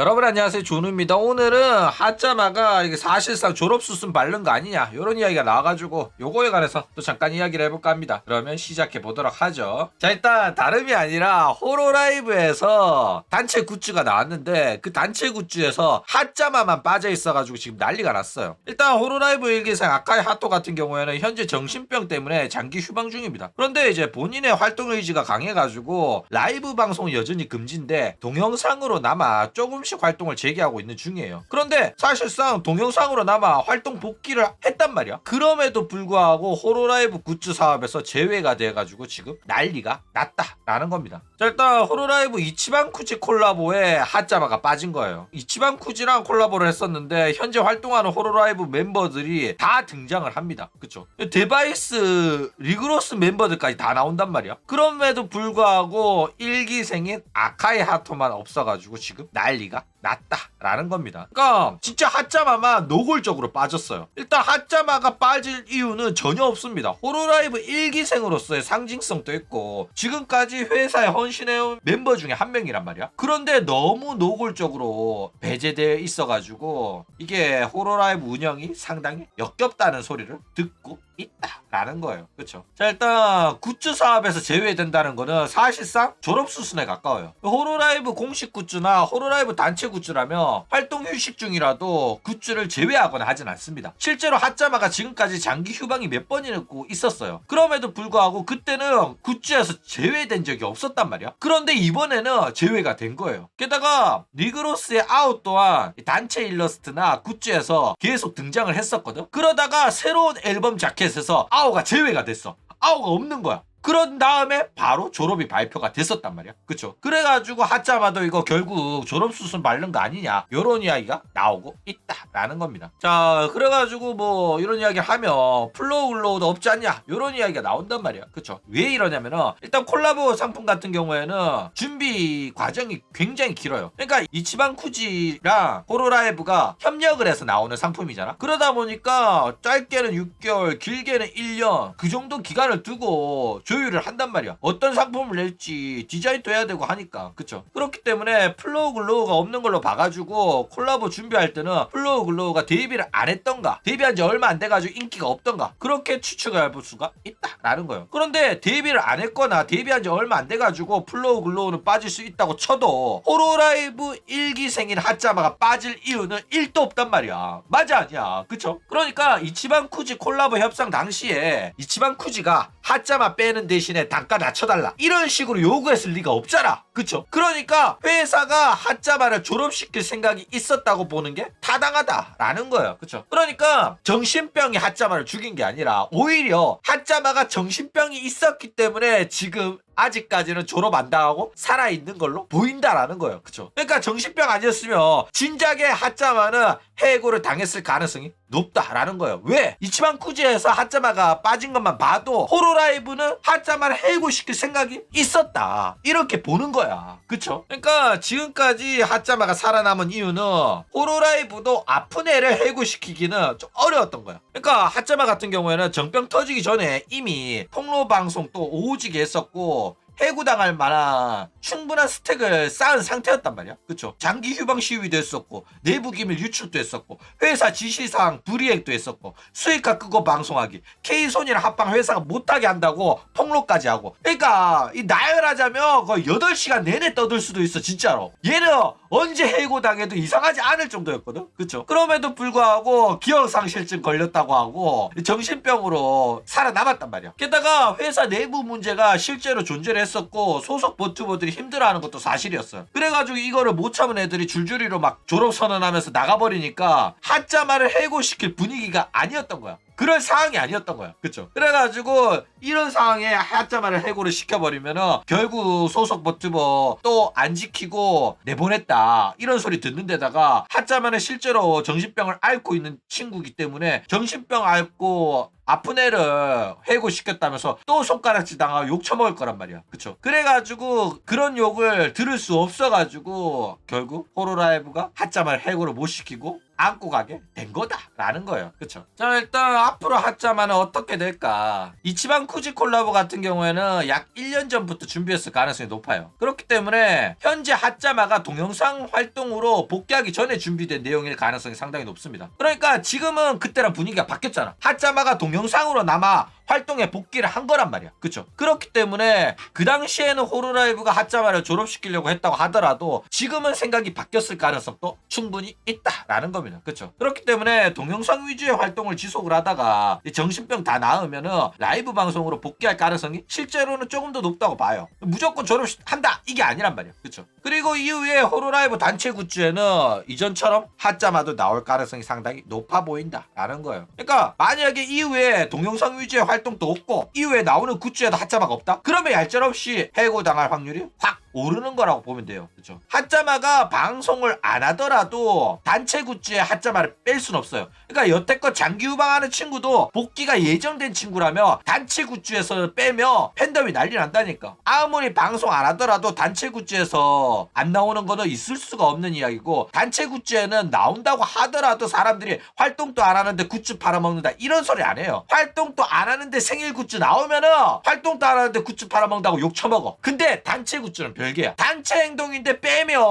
여러분 안녕하세요, 준우입니다. 오늘은 하짜마가 이게 사실상 졸업수순 바른 거 아니냐 이런 이야기가 나와가지고 요거에 관해서 또 잠깐 이야기를 해볼까 합니다. 그러면 시작해 보도록 하죠. 자, 일단 다름이 아니라 호로라이브에서 단체 굿즈가 나왔는데 그 단체 굿즈에서 하짜마만 빠져 있어가지고 지금 난리가 났어요. 일단 호로라이브 일기생 아카이 하토 같은 경우에는 현재 정신병 때문에 장기 휴방 중입니다. 그런데 이제 본인의 활동 의지가 강해가지고 라이브 방송은 여전히 금지인데 동영상으로나마 조금씩 활동을 재개하고 있는 중이에요. 그런데 사실상 동영상으로나마 활동 복귀를 했단 말이야. 그럼에도 불구하고 호로라이브 굿즈 사업에서 제외가 돼가지고 지금 난리가 났다라는 겁니다. 자, 일단 호로라이브 이치반 쿠지 콜라보에 하짜마가 빠진 거예요. 이치반 쿠지랑 콜라보를 했었는데 현재 활동하는 호로라이브 멤버들이 다 등장을 합니다. 그쵸? 데바이스 리그로스 멤버들까지 다 나온단 말이야. 그럼에도 불구하고 일기생인 아카이 하토만 없어가지고 지금 난리가 났다라는 겁니다. 그러니까 진짜 하짜마만 노골적으로 빠졌어요. 일단 하짜마가 빠질 이유는 전혀 없습니다. 호로라이브 일기생으로서의 상징성도 있고 지금까지 회사에 헌신해온 멤버 중에 한 명이란 말이야. 그런데 너무 노골적으로 배제되어 있어가지고 이게 호로라이브 운영이 상당히 역겹다는 소리를 듣고 있다라는 거예요. 그렇죠? 자, 일단 굿즈 사업에서 제외된다는 거는 사실상 졸업 수순에 가까워요. 호로라이브 공식 굿즈나 호로라이브 단체 굿즈라면 활동 휴식 중이라도 굿즈를 제외하거나 하진 않습니다. 실제로 하짜마가 지금까지 장기 휴방이 몇 번이나 있었어요. 그럼에도 불구하고 그때는 굿즈에서 제외된 적이 없었단 말이야. 그런데 이번에는 제외가 된 거예요. 게다가 리그로스의 아웃 또한 단체 일러스트나 굿즈에서 계속 등장을 했었거든. 그러다가 새로운 앨범 자켓에서 아오가 제외가 됐어. 아오가 없는 거야. 그런 다음에 바로 졸업이 발표가 됐었단 말이야. 그쵸? 그래가지고 하짜마도 이거 결국 졸업수순 바른 거 아니냐 요런 이야기가 나오고 있다라는 겁니다. 자, 그래가지고 뭐 이런 이야기 하면 플로우 글로우도 없지 않냐 요런 이야기가 나온단 말이야. 그쵸? 왜 이러냐면은 일단 콜라보 상품 같은 경우에는 준비 과정이 굉장히 길어요. 그러니까 이치반 쿠지랑 호로라이브가 협력을 해서 나오는 상품이잖아. 그러다 보니까 짧게는 6개월 길게는 1년 그 정도 기간을 두고 조율을 한단 말이야. 어떤 상품을 낼지 디자인도 해야 되고 하니까. 그쵸? 그렇기 때문에 플로우 글로우가 없는 걸로 봐가지고 콜라보 준비할 때는 플로우 글로우가 데뷔를 안 했던가 데뷔한 지 얼마 안 돼가지고 인기가 없던가 그렇게 추측을 해볼 수가 있다라는 거예요. 그런데 데뷔를 안 했거나 데뷔한 지 얼마 안 돼가지고 플로우 글로우는 빠질 수 있다고 쳐도 호로라이브 일기생인 하짜마가 빠질 이유는 1도 없단 말이야. 맞아 아니야. 그쵸? 그러니까 이치반 쿠지 콜라보 협상 당시에 이치반 쿠지가 하짜마 빼는 대신에 단가 낮춰달라 이런 식으로 요구했을 리가 없잖아. 그쵸? 그러니까 회사가 하짜마를 졸업시킬 생각이 있었다고 보는 게 타당하다라는 거예요. 그쵸? 그러니까 정신병이 하짜마를 죽인 게 아니라 오히려 하짜마가 정신병이 있었기 때문에 지금 아직까지는 졸업 안 당하고 살아있는 걸로 보인다라는 거예요. 그쵸? 그러니까 정신병 아니었으면 진작에 하짜마는 해고를 당했을 가능성이 높다라는 거예요. 왜? 이치반 쿠지에서 하짜마가 빠진 것만 봐도 호로라이브는 하짜마를 해고시킬 생각이 있었다 이렇게 보는 거야. 그쵸? 그러니까 지금까지 하짜마가 살아남은 이유는 호로라이브도 아픈 애를 해고시키기는 좀 어려웠던 거야. 그러니까 하짜마 같은 경우에는 정병 터지기 전에 이미 통로 방송 또 오지게 했었고 해고당할 만한 충분한 스택을 쌓은 상태였단 말이야. 그쵸? 장기 휴방 시위도 했었고 내부 기밀 유출도 했었고 회사 지시사항 불이행도 했었고 수익화 끄고 방송하기 K손이랑 합방 회사가 못하게 한다고 폭로까지 하고 그러니까 이 나열하자면 거의 8시간 내내 떠들 수도 있어 진짜로. 얘는 언제 해고당해도 이상하지 않을 정도였거든. 그쵸? 그럼에도 불구하고 기억상실증 걸렸다고 하고 정신병으로 살아남았단 말이야. 게다가 회사 내부 문제가 실제로 존재를 했었고 소속 버튜버들이 힘들어하는 것도 사실이었어요. 그래가지고 이거를 못 참은 애들이 줄줄이로 막 졸업선언하면서 나가버리니까 하짜마를 해고시킬 분위기가 아니었던 거야. 그럴 상황이 아니었던 거야. 그쵸? 그래가지고 이런 상황에 하짜마를 해고를 시켜버리면은 결국 소속 버튜버 또 안 지키고 내보냈다 이런 소리 듣는 데다가 하짜마는 실제로 정신병을 앓고 있는 친구이기 때문에 정신병 앓고 아픈 애를 해고시켰다면서 또 손가락질 당하고 욕 처먹을 거란 말이야. 그쵸? 그래가지고 그런 욕을 들을 수 없어가지고 결국 호로라이브가 하짜마를 해고를 못 시키고 안고 가게 된 거다라는 거예요. 그쵸? 자, 일단 앞으로 핫자마는 어떻게 될까? 이치반 쿠지 콜라보 같은 경우에는 약 1년 전부터 준비했을 가능성이 높아요. 그렇기 때문에 현재 핫자마가 동영상 활동으로 복귀하기 전에 준비된 내용일 가능성이 상당히 높습니다. 그러니까 지금은 그때랑 분위기가 바뀌었잖아. 핫자마가 동영상으로나마 활동에 복귀를 한 거란 말이야. 그쵸? 그렇기 때문에 그 당시에는 호로라이브가 핫자마를 졸업시키려고 했다고 하더라도 지금은 생각이 바뀌었을 가능성도 충분히 있다라는 겁니다. 그쵸? 그렇기 때문에 동영상 위주의 활동을 지속을 하다가 정신병 다 나으면은 라이브 방송으로 복귀할 가능성이 실제로는 조금 더 높다고 봐요. 무조건 졸업한다 이게 아니란 말이야. 그쵸? 그리고 이후에 호로라이브 단체 굿즈에는 이전처럼 핫자마도 나올 가능성이 상당히 높아 보인다라는 거예요. 그러니까 만약에 이후에 동영상 위주의 활동도 없고 이후에 나오는 굿즈에도 핫자마가 없다? 그러면 얄짤없이 해고당할 확률이 확 오르는 거라고 보면 돼요. 그렇죠? 핫자마가 방송을 안 하더라도 단체 굿즈에 핫자마를 뺄 수는 없어요. 그러니까 여태껏 장기 후방하는 친구도 복귀가 예정된 친구라면 단체 굿즈에서 빼면 팬덤이 난리 난다니까. 아무리 방송 안 하더라도 단체 굿즈에서 안 나오는 거는 있을 수가 없는 이야기고, 단체 굿즈에는 나온다고 하더라도 사람들이 활동도 안 하는데 굿즈 팔아먹는다 이런 소리 안 해요. 활동도 안 하는데 생일 굿즈 나오면은 활동도 안 하는데 굿즈 팔아먹는다고 욕 처먹어. 근데 단체 굿즈는 별개야. 단체 행동인데 빼면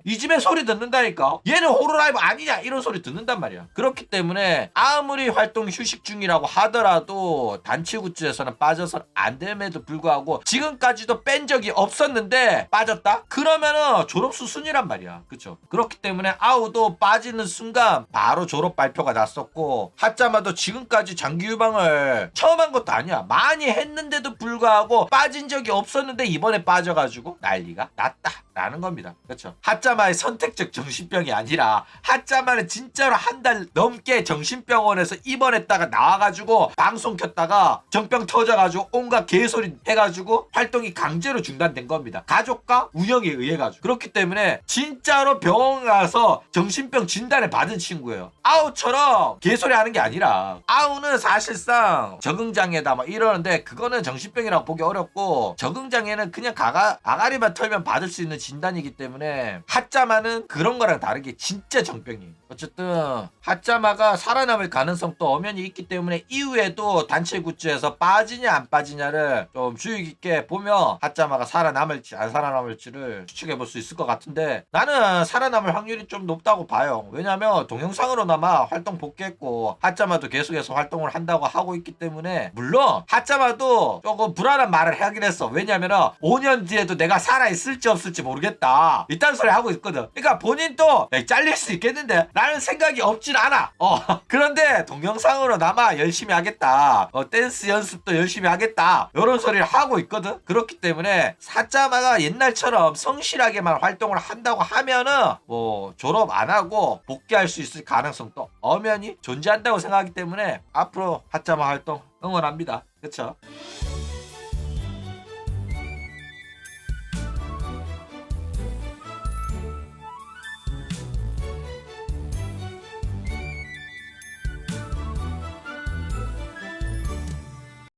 이 집에 소리 듣는다니까. 얘는 호로라이브 아니냐 이런 소리 듣는단 말이야. 그렇기 때문에 아무리 활동 휴식 중이라고 하더라도 단체 굿즈에서는 빠져서 안 됨에도 불구하고 지금까지도 뺀 적이 없었는데 빠졌다? 그러면은 졸업 수순이란 말이야. 그쵸? 그렇기 때문에 아우도 빠지는 순간 바로 졸업 발표가 났었고, 핫자마도 지금까지 장기 유방을 처음 한 것도 아니야. 많이 했는데도 불구하고 빠진 적이 없었는데 이번에 빠져가지고 난리가 났다라는 겁니다. 그렇죠? 핫자마의 선택적 정신병이 아니라 핫자마는 진짜로 한 달 넘게 정신병원에서 입원했다가 나와가지고 방송 켰다가 정병 터져가지고 온갖 개소리 해가지고 활동이 강제로 중단된 겁니다. 가족과 운영에 의해 가지고. 그렇기 때문에 진짜로 병원 가서 정신병 진단을 받은 친구예요. 아우처럼 개소리 하는 게 아니라, 아우는 사실상 적응장애다 막 이러는데 그거는 정신병이라고 보기 어렵고, 적응장애는 그냥 아가리만 털면 받을 수 있는 진단이기 때문에 핫자마는 그런 거랑 다르게 진짜 정병이에요. 어쨌든 핫자마가 살아남을 가능성도 엄연히 있기 때문에 이후에도 단체 굿즈에서 빠지냐 안 빠지냐를 좀 주의 깊게 보면 핫자마가 살아남을지 안 살아남을지를 추측해 볼 수 있을 것 같은데, 나는 살아남을 확률이 좀 높다고 봐요. 왜냐면 동영상으로나마 활동 복귀했고 핫자마도 계속해서 활동을 한다고 하고 있기 때문에. 물론 핫자마도 조금 불안한 말을 하긴 했어. 왜냐면은 5년 뒤에도 내가 살아있을지 없을지 모르겠다 이딴 소리 하고 있거든. 그러니까 본인도 잘릴 수 있겠는데 라는 생각이 없진 않아. 그런데 동영상으로나마 열심히 하겠다, 댄스 연습도 열심히 하겠다 이런 소리를 하고 있거든. 그렇기 때문에 핫자마가 옛날처럼 성실하게만 활동을 한다고 하면은 뭐 졸업 안 하고 복귀할 수 있을 가능성도 엄연히 존재한다고 생각하기 때문에 앞으로 핫자마 활동 응원합니다. 그쵸?